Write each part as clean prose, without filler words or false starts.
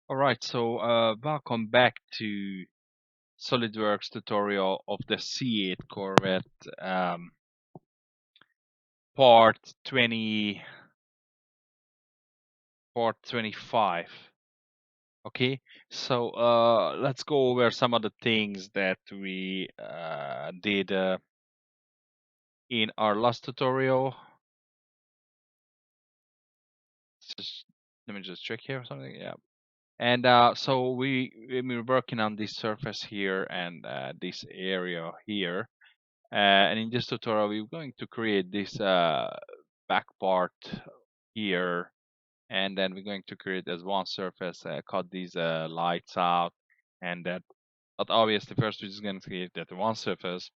All right, so welcome back to Solidworks tutorial of the C8 Corvette, um, part 20, part 25. Okay, so let's go over some of the things that we did in our last tutorial. Let me just check here or something. Yeah. And so we're working on this surface here and this area here. And in this tutorial, we're going to create this back part here, and then we're going to create as one surface, cut these lights out, and that. But obviously, first we're just going to create that one surface,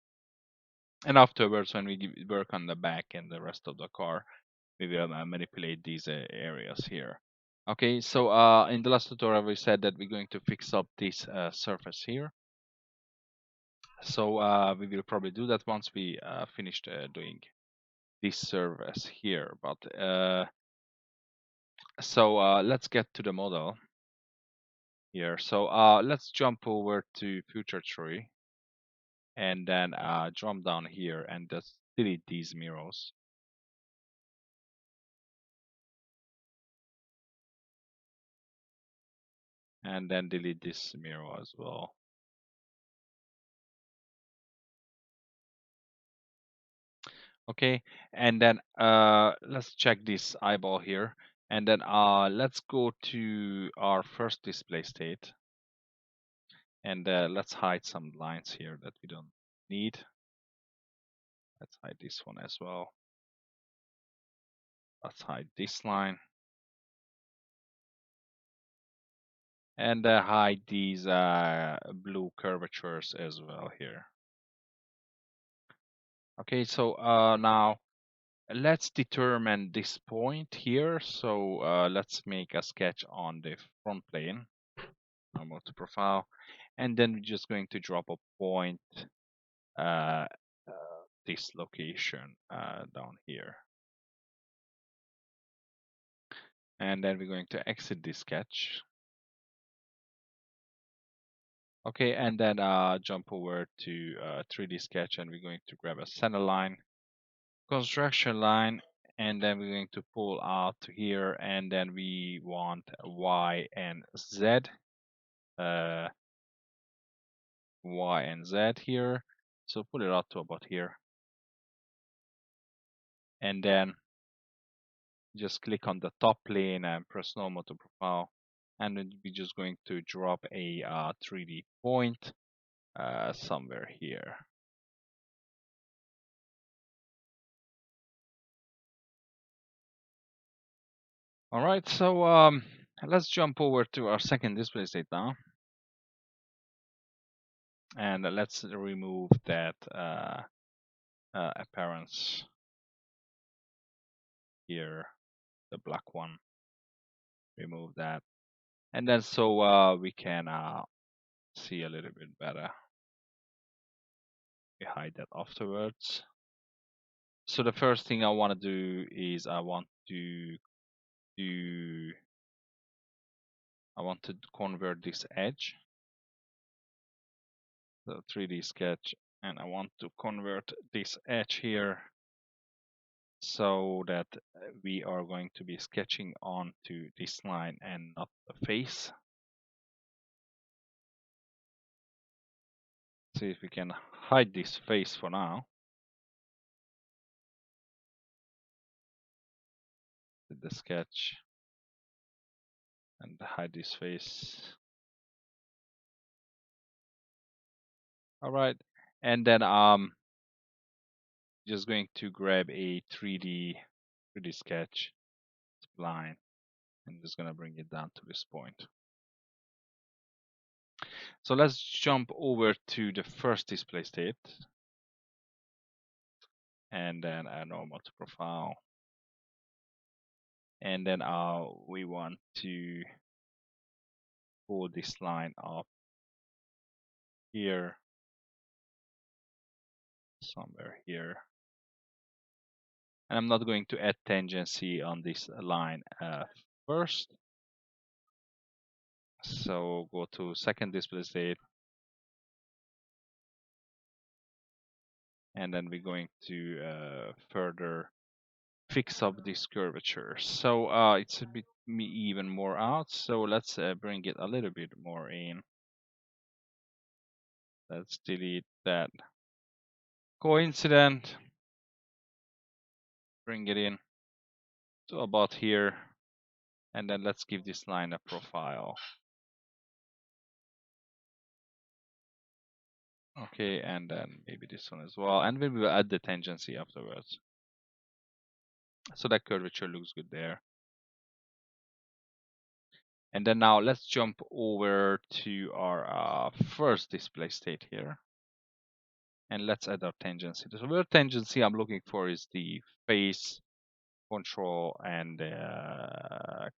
and afterwards, when we work on the back and the rest of the car, we will manipulate these areas here. Okay, so in the last tutorial, we said that we're going to fix up this surface here. So we will probably do that once we finished doing this service here. But so let's get to the model here. So let's jump over to future tree and then jump down here and just delete these mirrors. And then delete this mirror as well. Okay, and then let's check this eyeball here. And then let's go to our first display state. And let's hide some lines here that we don't need. Let's hide this one as well. Let's hide this line. And hide these blue curvatures as well here. Okay, so now let's determine this point here. So let's make a sketch on the front plane. Normal to profile. And then we're just going to drop a point uh, this location down here. And then we're going to exit this sketch. Okay, and then jump over to 3D sketch, and we're going to grab a center line, construction line, and then we're going to pull out here, and then we want Y and Z, Y and Z here. So pull it out to about here, and then just click on the top plane and press normal to profile, and then we're just going to drop a 3D point somewhere here. All right, so let's jump over to our second display state now. And let's remove that appearance here, the black one. Remove that. And then so we can see a little bit better. We hide that afterwards. So the first thing I want to do is I want to convert this edge. So 3D sketch, and I want to convert this edge here so that we are going to be sketching onto this line and not the face. See if we can hide this face for now. With the sketch and hide this face. All right, and then just going to grab a 3D sketch spline and just gonna bring it down to this point. So let's jump over to the first display state and then a normal to profile. And then we want to pull this line up here, somewhere here. And I'm not going to add tangency on this line first. So go to second display state, and then we're going to further fix up this curvature. So it's a bit even more out. So let's bring it a little bit more in. Let's delete that coincident. Bring it in to about here, and then let's give this line a profile. Okay, and then maybe this one as well, and then we will add the tangency afterwards. So that curvature looks good there. And then now let's jump over to our first display state here. And let's add our tangency. So the tangency I'm looking for is the face control and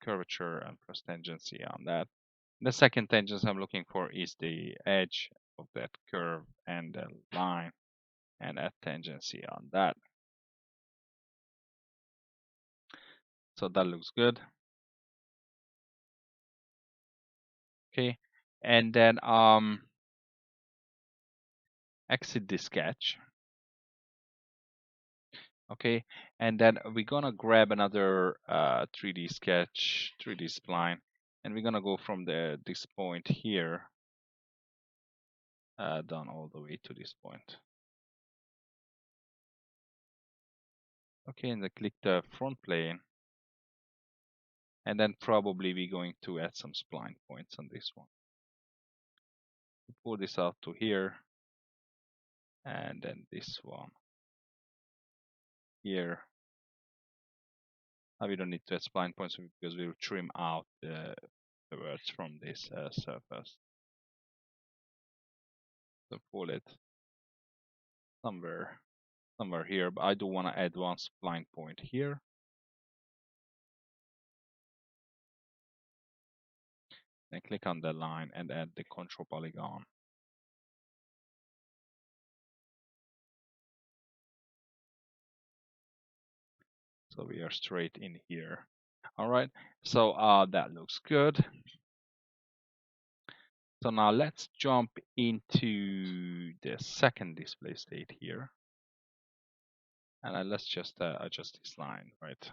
curvature, and press tangency on that. The second tangency I'm looking for is the edge of that curve and the line, and add tangency on that. So that looks good. Okay, and then exit the sketch. Okay, and then we're gonna grab another 3D sketch, 3D spline, and we're gonna go from this point here down all the way to this point. Okay, and then click the front plane, and then probably we're going to add some spline points on this one. Pull this out to here, and then this one here. Now we don't need to add spline points because we will trim out the words from this surface. So pull it somewhere here, but I do want to add one spline point here. Then click on the line and add the control polygon. So we are straight in here. All right, so that looks good. So now let's jump into the second display state here. And let's just adjust this line, right?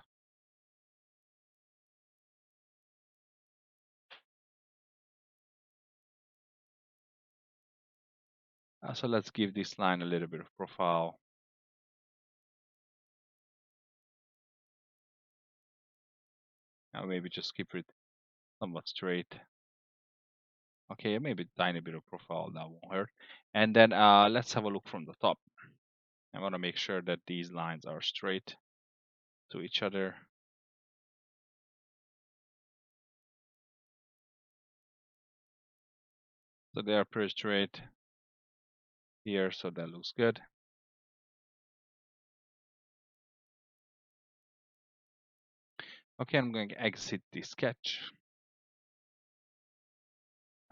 So let's give this line a little bit of profile. Maybe just keep it somewhat straight. Okay, maybe a tiny bit of profile, that won't hurt. And then let's have a look from the top. I want to make sure that these lines are straight to each other. So they are pretty straight here, so that looks good. Okay, I'm going to exit the sketch.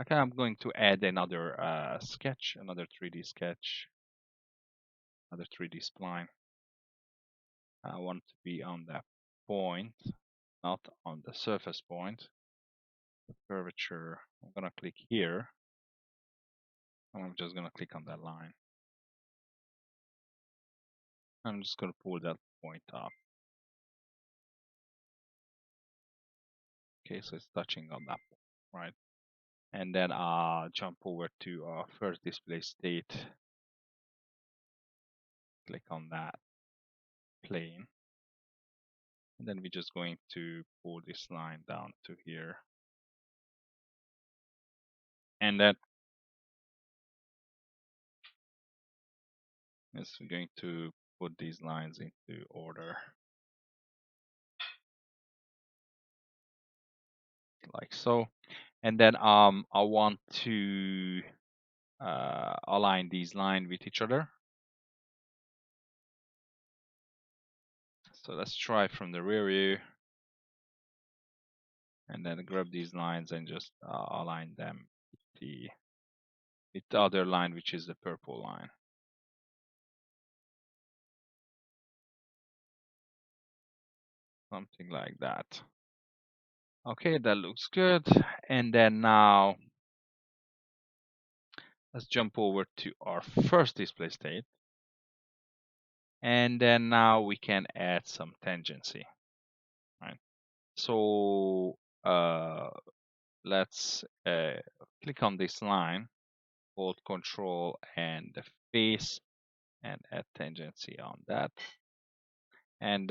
Okay, I'm going to add another sketch, another 3D sketch, another 3D spline. I want to be on that point, not on the surface point. The curvature, I'm gonna click here. And I'm just gonna click on that line. I'm just gonna pull that point up. Okay, so it's touching on that point, right? And then jump over to our first display state. Click on that plane. And then we're just going to pull this line down to here. And then we're going to put these lines into order. Like so. And then I want to align these lines with each other. So let's try from the rear view, and then grab these lines and just align them with the other line, which is the purple line. Something like that. Okay, that looks good. And then now let's jump over to our first display state. And then now we can add some tangency, right? So let's click on this line, hold Control and the face, and add tangency on that. And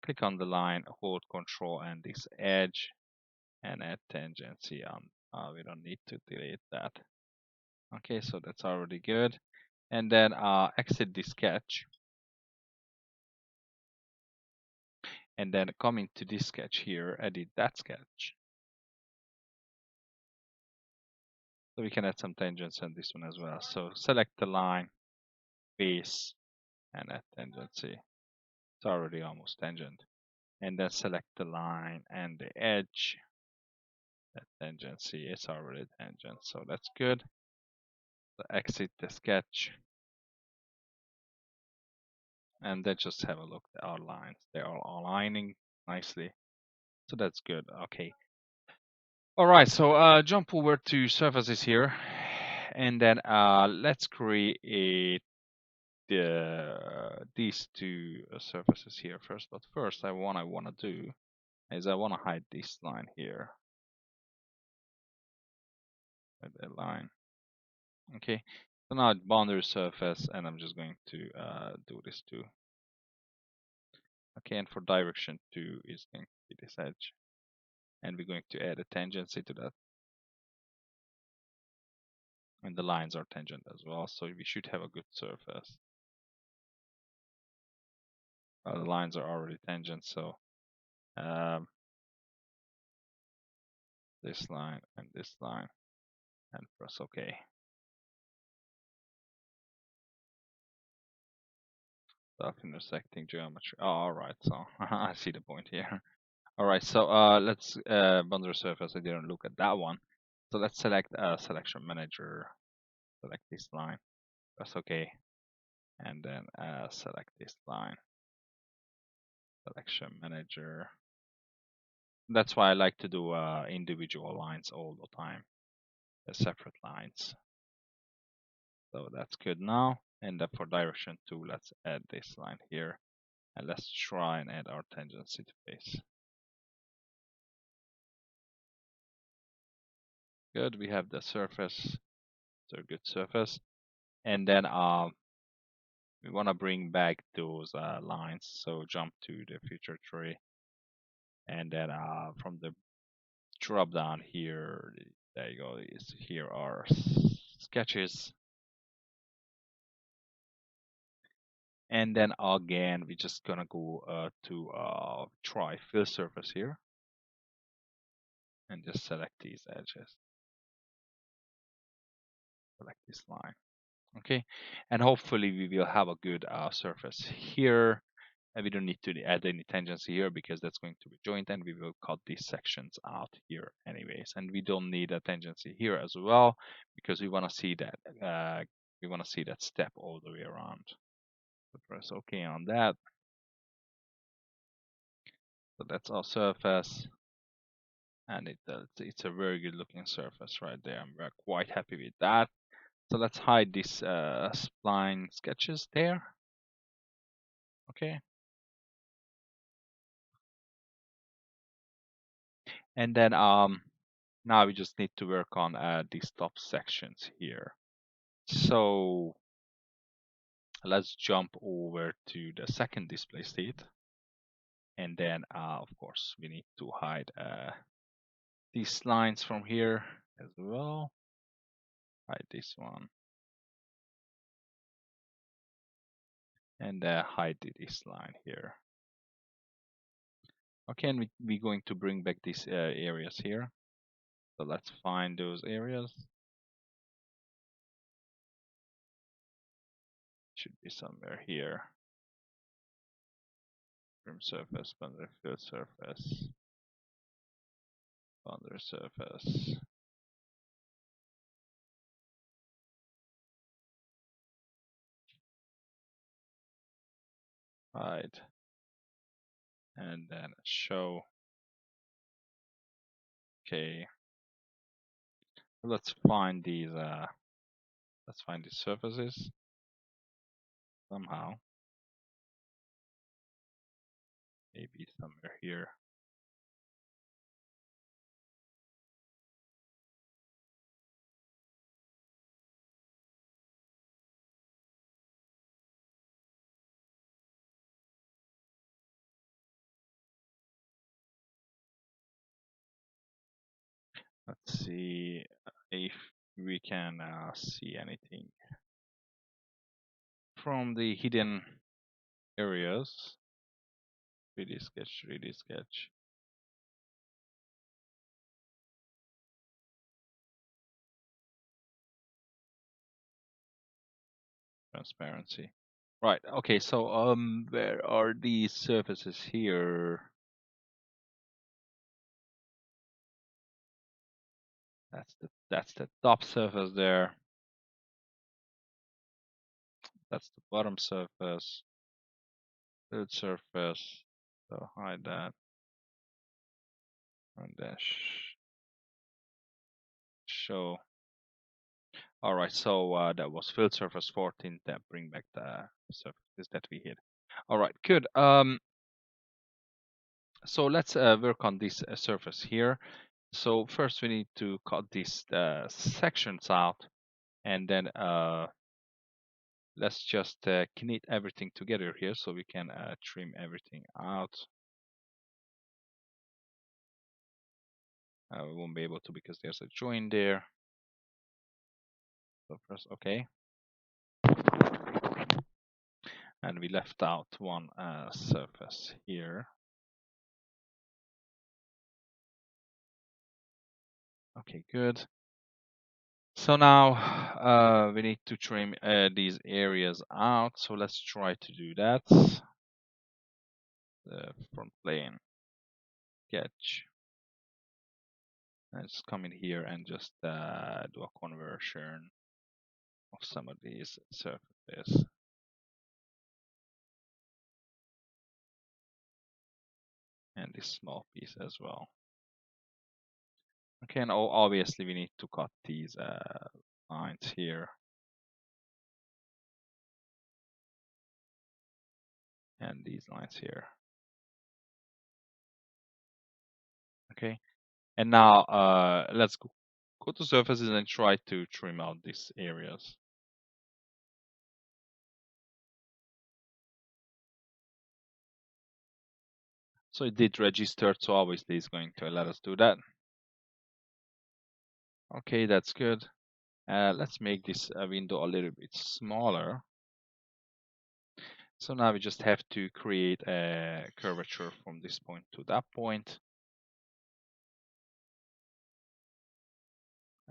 click on the line, hold Control and this edge, and add tangency on. We don't need to delete that. Okay, so that's already good. And then exit the sketch, and then come into this sketch here, edit that sketch. So we can add some tangents on this one as well. So select the line, base, and add tangency. It's already almost tangent. And then select the line and the edge. That tangency is already tangent, so that's good. So exit the sketch. And then just have a look at our lines. They're all aligning nicely. So that's good. Okay. All right. So jump over to surfaces here. And then let's create these two surfaces here first. But first, I want to do is I want to hide this line here with a line. Okay. So now boundary surface, and I'm just going to do this too. Okay, and for direction 2 is going to be this edge, and we're going to add a tangency to that, and the lines are tangent as well, so we should have a good surface. The lines are already tangent, so this line and this line, and press OK. Self intersecting geometry. Oh, all right, so I see the point here. All right, so let's boundary surface. I didn't look at that one, so let's select selection manager. Select this line. Press OK, and then select this line. Selection manager. That's why I like to do individual lines all the time, separate lines. So that's good now. And then for direction 2, let's add this line here. And let's try and add our tangency to base. Good, we have the surface. It's a good surface. And then we want to bring back those lines. So jump to the feature tree. And then from the drop down here, there you go, here are sketches. And then again, we're just gonna go to try fill surface here, and just select these edges, select this line. Okay, and hopefully we will have a good surface here. And we don't need to add any tangency here because that's going to be joint, and we will cut these sections out here anyways. And we don't need a tangency here as well because we want to see that step all the way around. So press OK on that. So that's our surface, and it's a very good looking surface right there. I'm quite happy with that. So let's hide these spline sketches there. Okay. And then now we just need to work on these top sections here. So let's jump over to the second display state. And then of course we need to hide these lines from here as well. Hide this one. And hide this line here. Okay, and we're going to bring back these areas here. So let's find those areas. Should be somewhere here. Trim surface, boundary fill surface, boundary surface. Hide. And then show. Okay, let's find these surfaces somehow. Maybe somewhere here. Let's see if we can see anything from the hidden areas. 3D sketch, 3D sketch. Transparency. Right. Okay. So where are these surfaces here? That's the top surface there. That's the bottom surface. Third surface. So hide that, and then show. All right. So that was fill surface 14. Then bring back the surfaces that we hid. All right. Good. So let's work on this surface here. So first we need to cut these sections out, and then let's just knit everything together here so we can trim everything out. We won't be able to because there's a joint there. So first, okay. And we left out one surface here. Okay, good. So now we need to trim these areas out. So let's try to do that. The front plane, sketch. And just come in here and just do a conversion of some of these surfaces. And this small piece as well. Okay, and obviously we need to cut these lines here. And these lines here. Okay, and now let's go to surfaces and try to trim out these areas. So it did register, so obviously it's going to let us do that. Okay, that's good. Let's make this window a little bit smaller. So now we just have to create a curvature from this point to that point.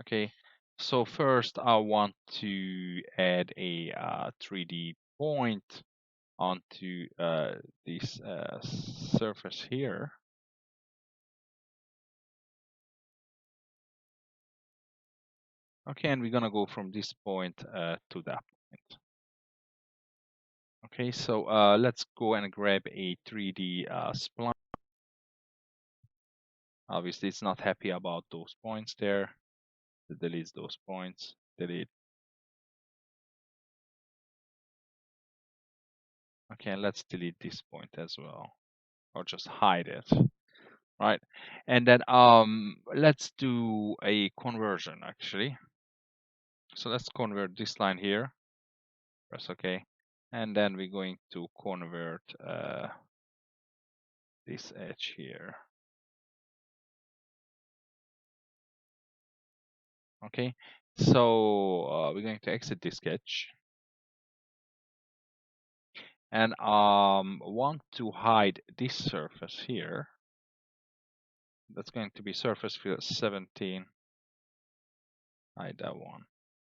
Okay, so first I want to add a 3D point onto this surface here. Okay, and we're gonna go from this point to that point. Okay, so let's go and grab a 3D spline. Obviously, it's not happy about those points there. It deletes those points. Delete. Okay, and let's delete this point as well, or just hide it. Right, and then let's do a conversion actually. So let's convert this line here. Press OK, and then we're going to convert this edge here. Okay, so we're going to exit this sketch and want to hide this surface here. That's going to be surface fill 17. Hide that one.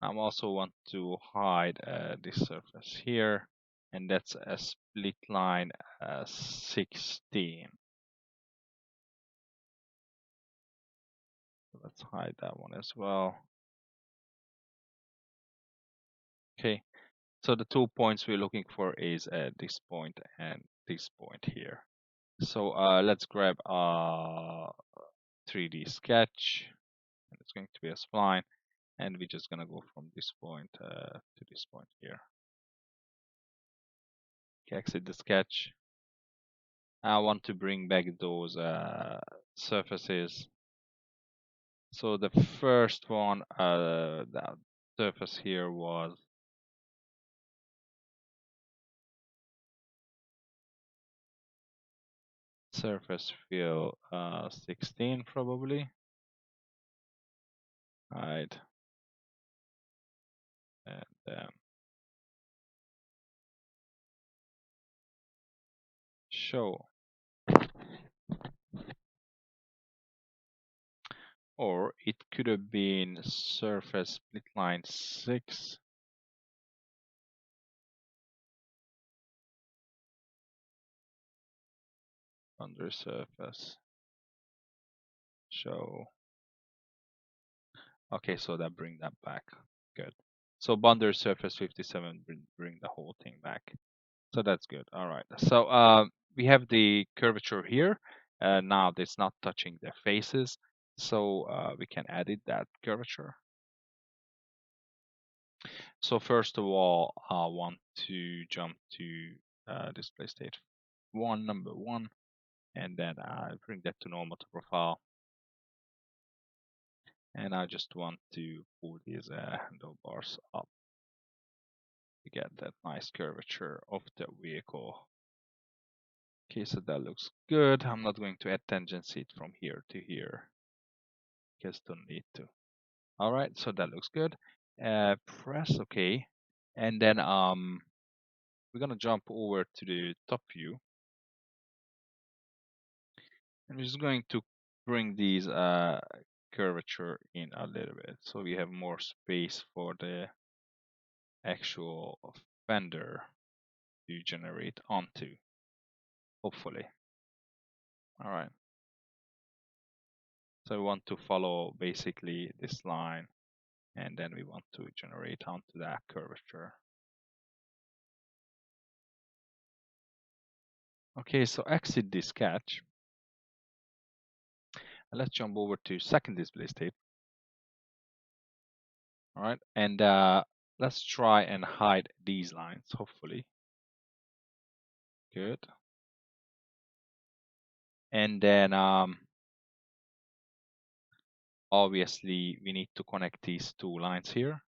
I also want to hide this surface here, and that's a split line 16. So let's hide that one as well. Okay, so the 2 points we're looking for is this point and this point here. So let's grab 3D sketch, and it's going to be a spline, and we're just gonna go from this point to this point here. Okay, exit the sketch. I want to bring back those surfaces. So the first one, the surface here was surface fill 16 probably, right? And show, or it could have been surface split line 6. Under surface show. Okay, so that bring that back. Good. So bundle surface 57 bring the whole thing back. So that's good. All right. So we have the curvature here. Now it's not touching their faces. So we can edit that curvature. So first of all, I want to jump to display state 1, number 1, and then I bring that to normal to profile. And I just want to pull these handlebars up to get that nice curvature of the vehicle. Okay, so that looks good. I'm not going to add tangency from here to here because don't need to. All right, so that looks good. Press OK, and then we're gonna jump over to the top view, and we're just going to bring these curvature in a little bit, so we have more space for the actual fender to generate onto, hopefully. All right. So we want to follow basically this line, and then we want to generate onto that curvature. Okay, so exit this sketch. And let's jump over to second display state. All right, and let's try and hide these lines, hopefully. Good. And then obviously we need to connect these two lines here.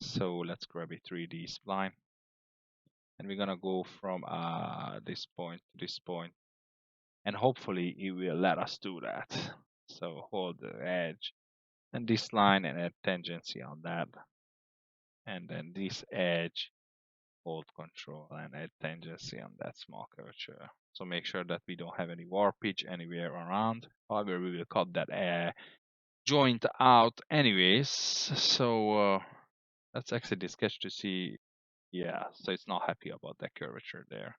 So let's grab a 3D spline. And we're gonna go from this point to this point. And hopefully it will let us do that. So hold the edge and this line and add tangency on that. And then this edge, hold control and add tangency on that small curvature. So make sure that we don't have any warpage anywhere around. However, we will cut that joint out anyways. So let's exit the sketch to see. Yeah, so it's not happy about that curvature there.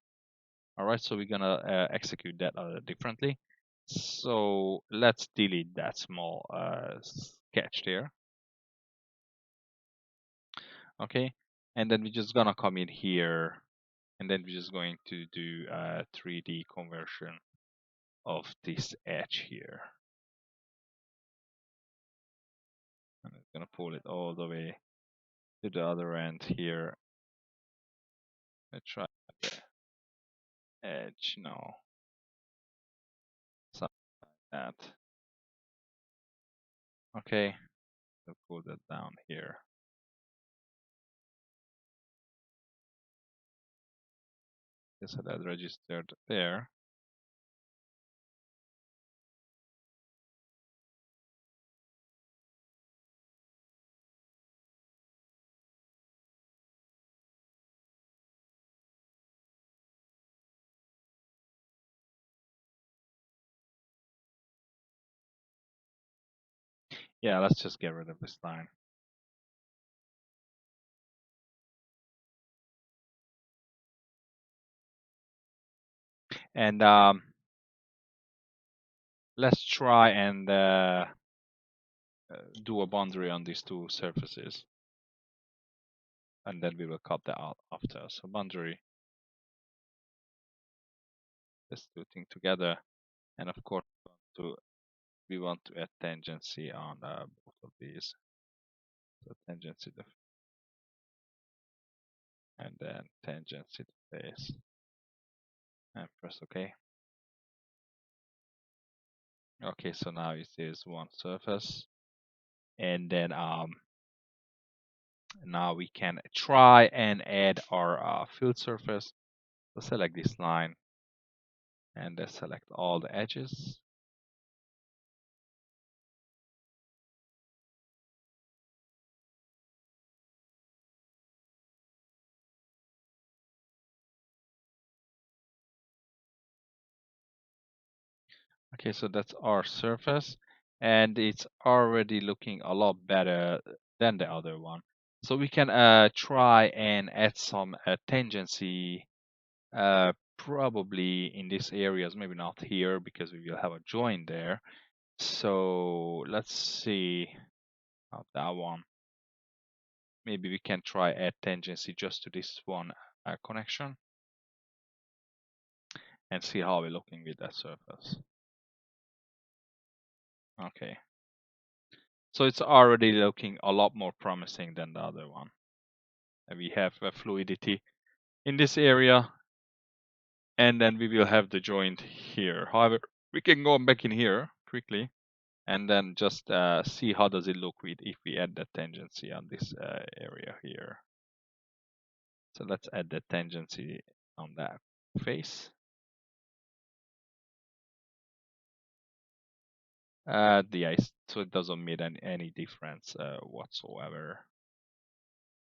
All right, so we're gonna execute that differently. So let's delete that small sketch there. Okay, and then we're just gonna come in here, and then we're just going to do a 3D conversion of this edge here. And I'm gonna pull it all the way to the other end here. Let's try the edge now. Something like that. Okay, so pull that down here. So that registered there. Yeah, let's just get rid of this line. And let's try and do a boundary on these two surfaces. And then we will cut that out after. So boundary, let's do things together. And of course, to we want to add tangency on both of these. So tangency to, and then tangency to face, and press OK. Okay, so now it is one surface, and then now we can try and add our fill surface. So select this line and select all the edges. Okay, so that's our surface, and it's already looking a lot better than the other one. So we can try and add some tangency, probably in these areas, maybe not here because we will have a joint there. So let's see how that one. Maybe we can try add tangency just to this one connection and see how we're looking with that surface. Okay. So it's already looking a lot more promising than the other one. We have fluidity in this area, and then we will have the joint here. However, we can go back in here quickly and then just see how does it look with if we add the tangency on this area here. So let's add the tangency on that face. Yeah, so it doesn't make any difference whatsoever.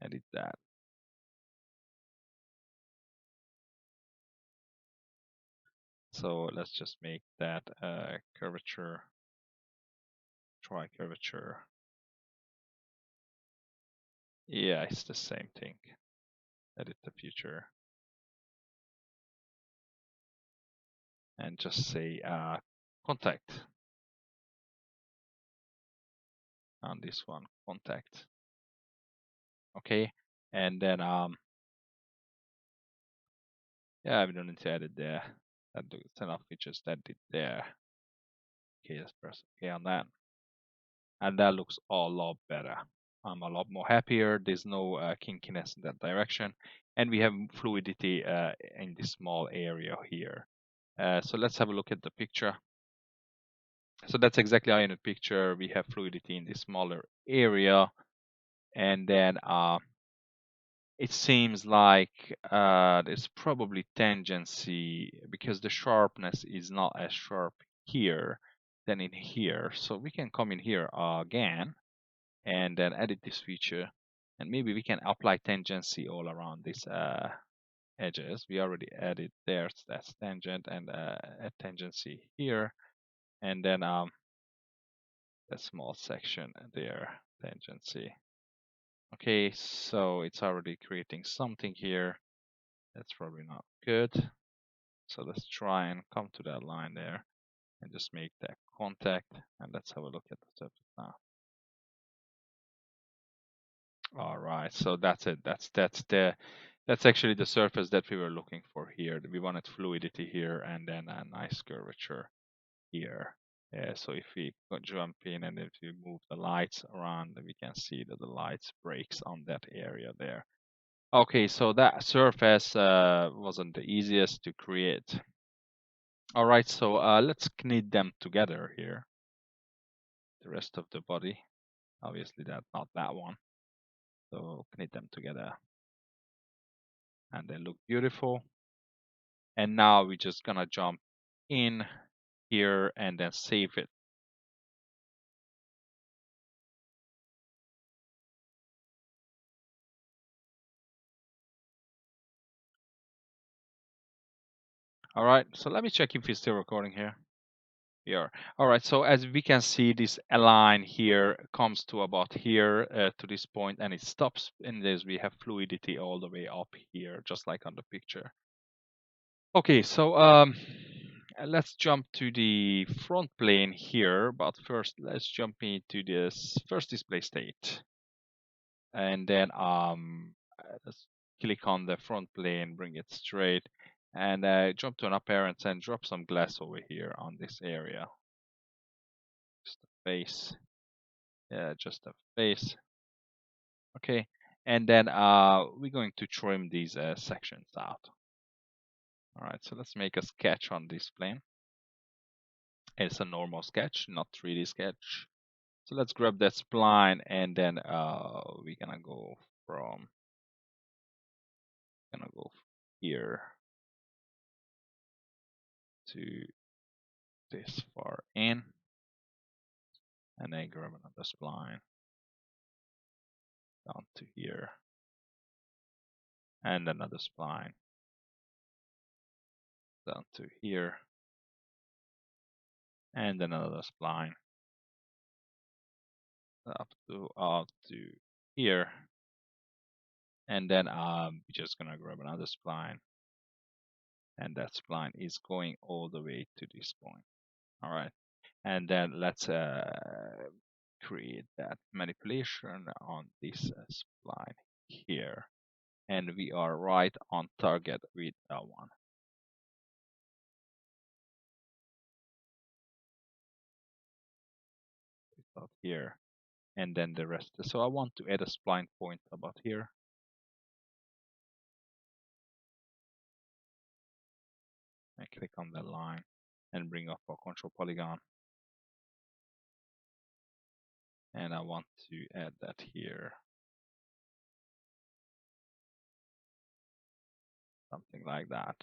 Edit that. So let's just make that curvature, try curvature. Yeah, it's the same thing. Edit the future. And just say contact on this one, contact. Okay, and then yeah, we don't need to edit there. That's enough. We just edit there. Okay, let's press OK on that, and that looks a lot better. I'm a lot more happier. There's no kinkiness in that direction, and we have fluidity in this small area here. So let's have a look at the picture. So that's exactly how in the picture we have fluidity in this smaller area, and then it seems like there's probably tangency because the sharpness is not as sharp here than in here. So we can come in here again and then edit this feature, and maybe we can apply tangency all around these edges. We already added there, so that's tangent, and add tangency here, and then a small section there, tangency. Okay, so it's already creating something here. That's probably not good. So let's try and come to that line there and just make that contact. And let's have a look at the surface now. All right, so that's it. That's actually the surface that we were looking for here. We wanted fluidity here and then a nice curvature here. Yeah, so if we jump in and if we move the lights around, we can see that the lights breaks on that area there. Okay, so that surface wasn't the easiest to create. All right, so let's knit them together here. The rest of the body, obviously that's not that one. So knit them together and they look beautiful. And now we're just gonna jump in here and then save it. All right, so let me check if it's still recording here. Here. All right, so as we can see, this line here comes to about here to this point and it stops in this. We have fluidity all the way up here, just like on the picture. Okay, so let's jump to the front plane here, but first let's jump into this first display state. And then let's click on the front plane, bring it straight, and jump to an appearance and drop some glass over here on this area. face. Yeah, just a face. Okay, and then we're going to trim these sections out. All right, so let's make a sketch on this plane. It's a normal sketch, not 3D sketch. So let's grab that spline, and then we're gonna go from here to this far in, and then grab another spline down to here, and another spline down to here, and another spline up to here, and then we're just gonna grab another spline, and that spline is going all the way to this point. All right, and then let's create that manipulation on this spline here, and we are right on target with that one. About here, and then the rest. So I want to add a spline point about here. I click on the line and bring up our control polygon, and I want to add that here, something like that.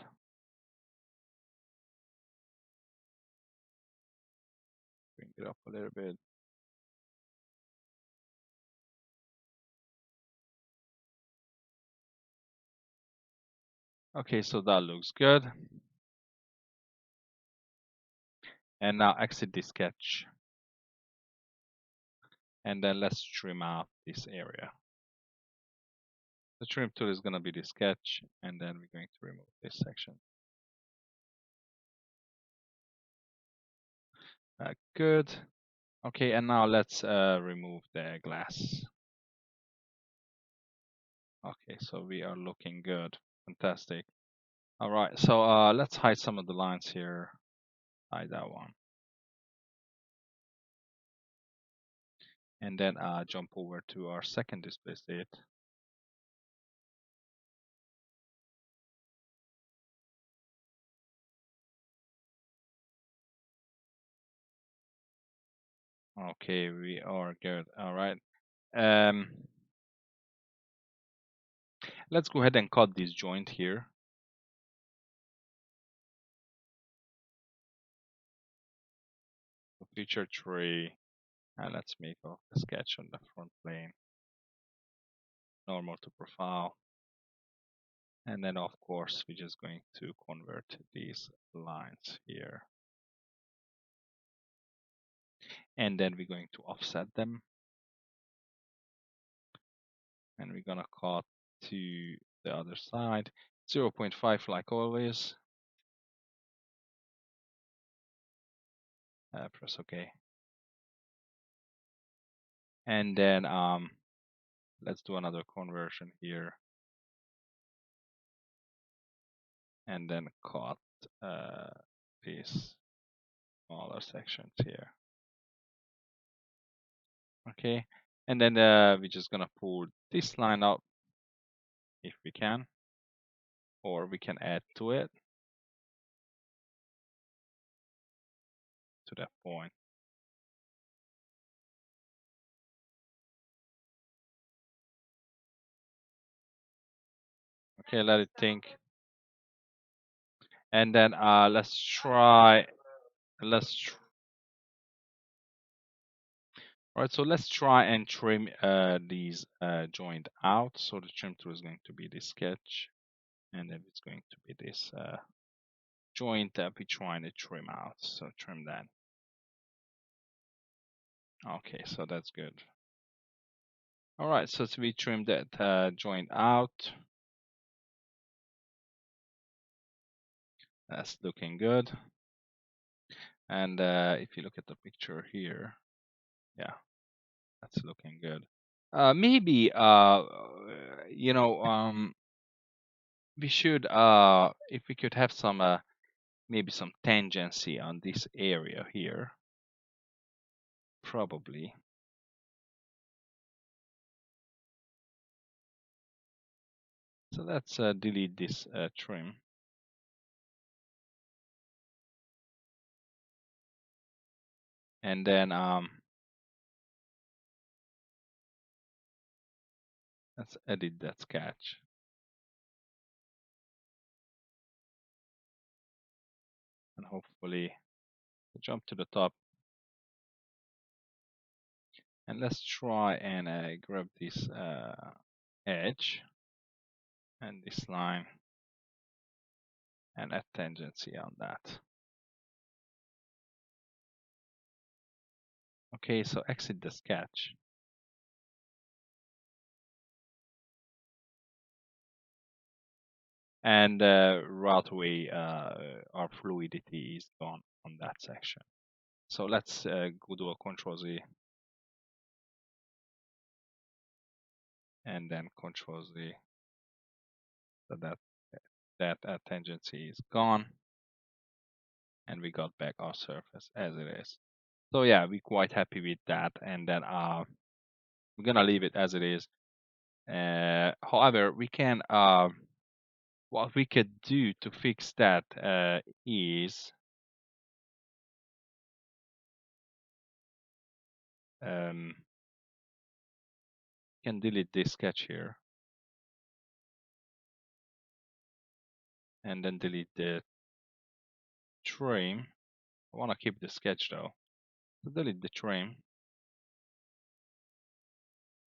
Bring it up a little bit. Okay, so that looks good. And now exit the sketch. And then let's trim out this area. The trim tool is going to be the sketch, and then we're going to remove this section. Good. Okay, and now let's remove the glass. Okay, so we are looking good. Fantastic. All right, so let's hide some of the lines here. Hide that one. And then jump over to our second display state. Okay, we are good. All right. Let's go ahead and cut this joint here. Feature tree, and let's make a sketch on the front plane. Normal to profile. And then of course, we're just going to convert these lines here. And then we're going to offset them. And we're gonna cut to the other side, 0.5 like always. Press OK. And then let's do another conversion here. And then cut these smaller sections here. Okay, and then we're just gonna pull this line up if we can, or we can add to it to that point. Okay, let it think. And then let's try. All right, so let's try and trim these joint out. So the trim tool is going to be this sketch, and then it's going to be this joint that we're trying to trim out. So trim that. Okay, so that's good. All right, so we trimmed that joint out. That's looking good. And if you look at the picture here, yeah, that's looking good. Maybe you know, we should if we could have some maybe some tangency on this area here probably. So let's delete this trim. And then let's edit that sketch. And hopefully jump to the top. And let's try and grab this edge and this line and add tangency on that. Okay, so exit the sketch. And right away, our fluidity is gone on that section. So let's go do a Control Z and then Control Z. So that tangency is gone, and we got back our surface as it is. So yeah, we're quite happy with that, and then we're gonna leave it as it is. However, we can what we could do to fix that is can delete this sketch here and then delete the trim. I want to keep the sketch though. So delete the trim,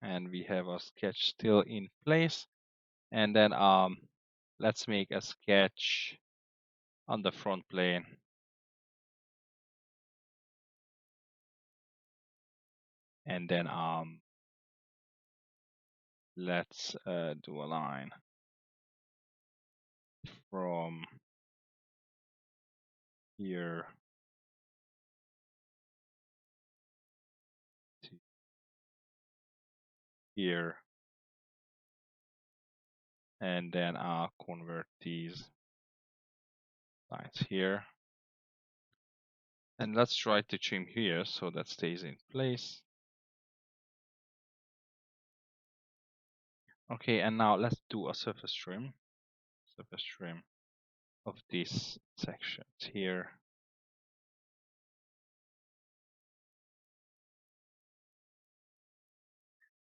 and we have our sketch still in place. And then let's make a sketch on the front plane. And then let's do a line from here to here, and then I'll convert these lines here. And let's try to trim here so that stays in place. Okay, and now let's do a surface trim of these sections here.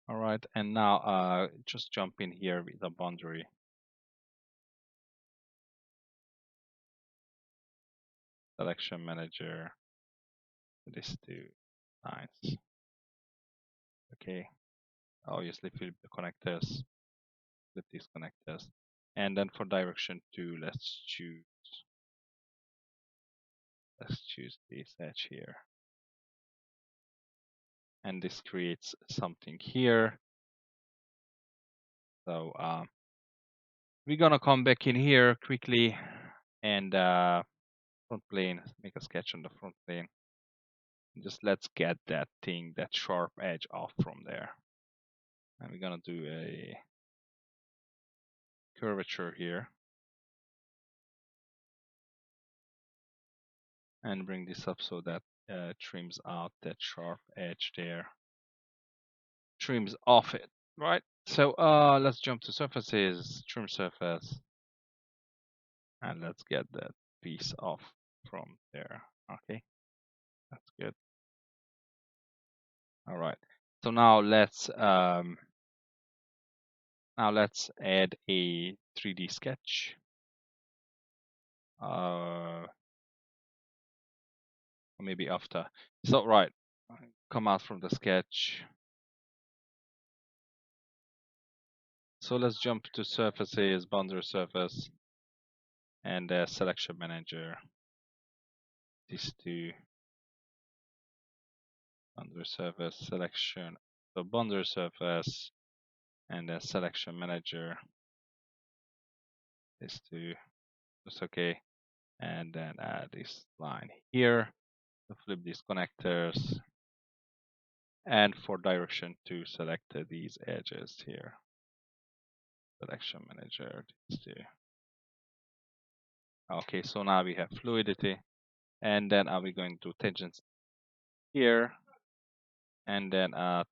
All right, and now just jump in here with the boundary. Selection manager, these two lines. Okay, obviously flip the connectors, flip these connectors. And then for direction 2, let's choose this edge here. And this creates something here. So we're gonna come back in here quickly and front plane, make a sketch on the front plane. Just let's get that thing, that sharp edge off from there. And we're gonna do a curvature here. And bring this up so that trims out that sharp edge there. Trims off it, right? So let's jump to surfaces, trim surface. And let's get that piece off from there. Okay, that's good. All right. So now let's add a 3D sketch. Maybe after. So right, come out from the sketch. So let's jump to surfaces, boundary surface, and selection manager. These two. Boundary surface selection, so boundary surface, and then selection manager. These two, that's okay. And then add this line here. So flip these connectors, and for direction 2, select these edges here. Selection manager, these two. Okay, so now we have fluidity, and then are we going to tangents here? and then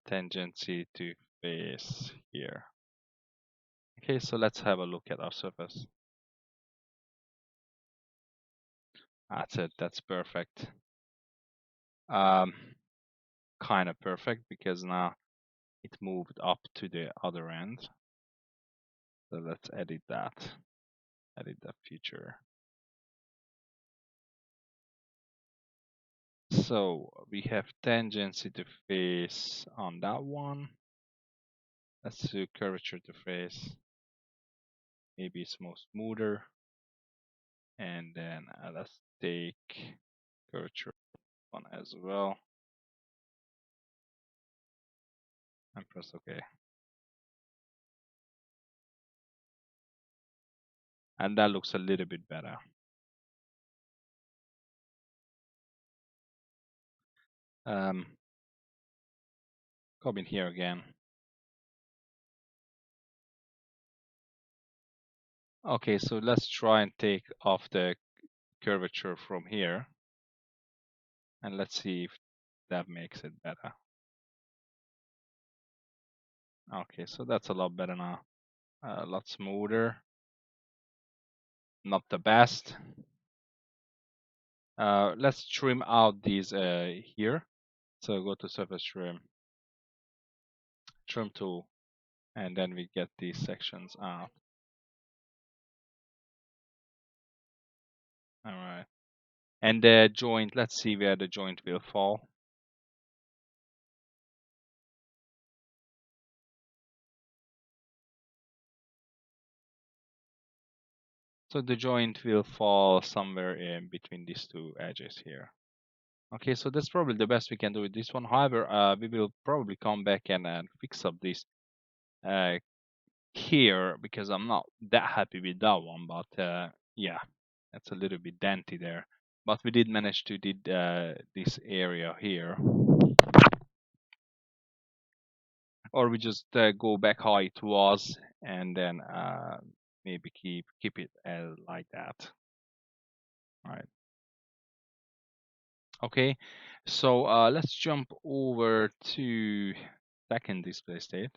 tangency to face here. Okay, so let's have a look at our surface. That's it. That's perfect. Kind of perfect because now it moved up to the other end. So let's edit that. Edit that feature. So we have tangency to face on that one. Let's do curvature to face. Maybe it's more smoother. And then let's take curvature one as well. And press OK. And that looks a little bit better. Come in here again. Okay, so let's try and take off the curvature from here. And let's see if that makes it better. Okay, so that's a lot better now. A lot smoother. Not the best. Let's trim out these here. So go to surface trim, trim tool, and then we get these sections out. All right. And the joint, let's see where the joint will fall. So the joint will fall somewhere in between these two edges here. Okay, so that's probably the best we can do with this one. However, we will probably come back and fix up this here because I'm not that happy with that one. But yeah, that's a little bit denty there. But we did manage to did this area here. Or we just go back how it was and then maybe keep it like that. All right. Okay, so let's jump over to second display state.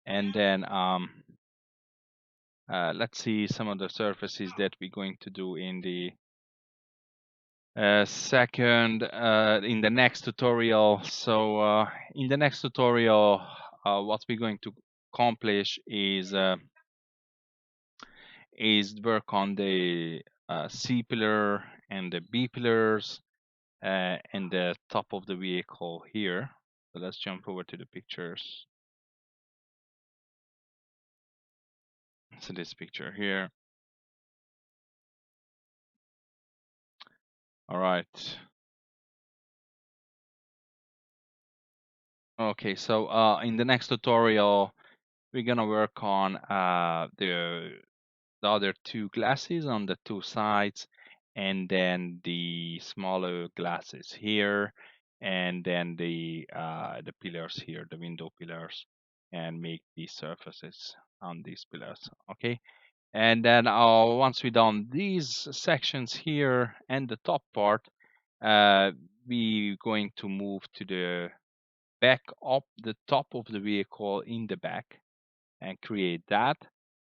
And then let's see some of the surfaces that we're going to do in the in the next tutorial. So in the next tutorial, what we're going to accomplish is work on the C pillar and the B pillars and the top of the vehicle here. So let's jump over to the pictures. So this picture here. All right. Okay, so in the next tutorial, we're gonna work on the other two glasses on the two sides, and then the smaller glasses here, and then the pillars here, the window pillars, and make these surfaces on these pillars. Okay, and then once we done these sections here and the top part, we going to move to the back up the top of the vehicle in the back and create that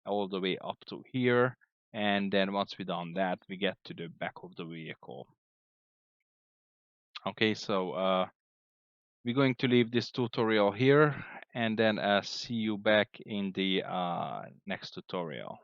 all the way up to here. And then once we done that, we get to the back of the vehicle. Okay, so we're going to leave this tutorial here and then see you back in the next tutorial.